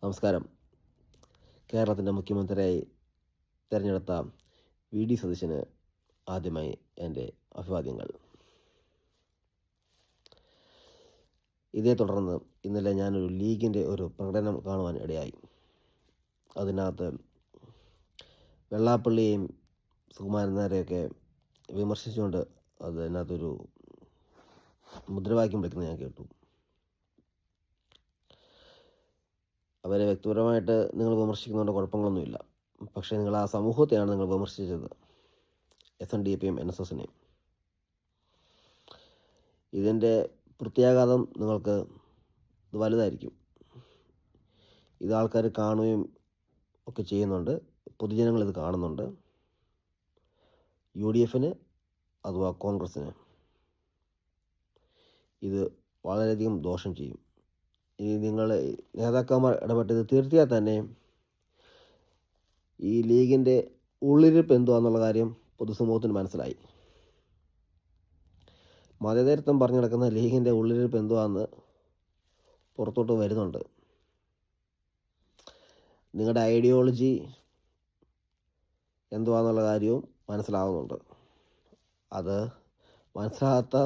നമസ്കാരം. കേരളത്തിൻ്റെ മുഖ്യമന്ത്രിയായി തിരഞ്ഞെടുത്ത വി ഡി സതീശന് ആദ്യമായി എൻ്റെ അഭിവാദ്യങ്ങൾ. ഇതേ തുടർന്ന് ഇന്നലെ ഞാനൊരു ലീഗിൻ്റെ ഒരു പ്രകടനം കാണുവാൻ ഇടയായി. അതിനകത്ത് വെള്ളാപ്പള്ളിയെയും സുകുമാരൻ നായരെയൊക്കെ വിമർശിച്ചുകൊണ്ട് അതിനകത്തൊരു മുദ്രാവാക്യം വിളിക്കുന്നത് ഞാൻ കേട്ടു. അവരെ വ്യക്തിപരമായിട്ട് നിങ്ങൾ വിമർശിക്കുന്നതുകൊണ്ട് കുഴപ്പങ്ങളൊന്നുമില്ല. പക്ഷേ നിങ്ങൾ ആ സമൂഹത്തെയാണ് നിങ്ങൾ വിമർശിച്ചത്, SNDPയും NSSനെയും. ഇതിൻ്റെ പ്രത്യാഘാതം നിങ്ങൾക്ക് ഇത് വലുതായിരിക്കും. ഇത് ആൾക്കാർ കാണുകയും ഒക്കെ ചെയ്യുന്നുണ്ട്. പൊതുജനങ്ങൾ ഇത് കാണുന്നുണ്ട്. UDFന് അഥവാ കോൺഗ്രസ്സിന് ഇത് വളരെയധികം ദോഷം ചെയ്യും. ഇനി നിങ്ങൾ നേതാക്കന്മാർ ഇടപെട്ടത് തീർത്തിയാൽ തന്നെ ഈ ലീഗിൻ്റെ ഉള്ളിരിപ്പ് എന്തുവാന്നുള്ള കാര്യം പൊതുസമൂഹത്തിന് മനസ്സിലായി. മതേതരത്വം പറഞ്ഞു നടക്കുന്ന ലീഗിൻ്റെ ഉള്ളിരിപ്പ് എന്തുവാന്ന് പുറത്തോട്ട് വരുന്നുണ്ട്. നിങ്ങളുടെ ഐഡിയോളജി എന്തുവാന്നുള്ള കാര്യവും മനസ്സിലാവുന്നുണ്ട്. അത് മനസ്സിലാകാത്ത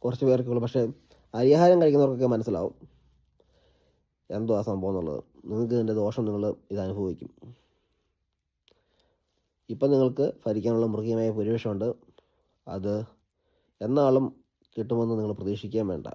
കുറച്ച് പേർക്കുള്ളൂ. പക്ഷേ അരിയാഹാരം കഴിക്കുന്നവർക്കൊക്കെ മനസ്സിലാവും എന്തുവാ സംഭവം എന്നുള്ളത്. നിങ്ങൾക്ക് ഇതിൻ്റെ ദോഷം ഇത് അനുഭവിക്കും. ഇപ്പം നിങ്ങൾക്ക് ഭരിക്കാനുള്ള മൃഗീയമായ ഭൂരിപക്ഷമുണ്ട്. അത് എന്നാളും കിട്ടുമെന്ന് നിങ്ങൾ പ്രതീക്ഷിക്കാൻ വേണ്ട.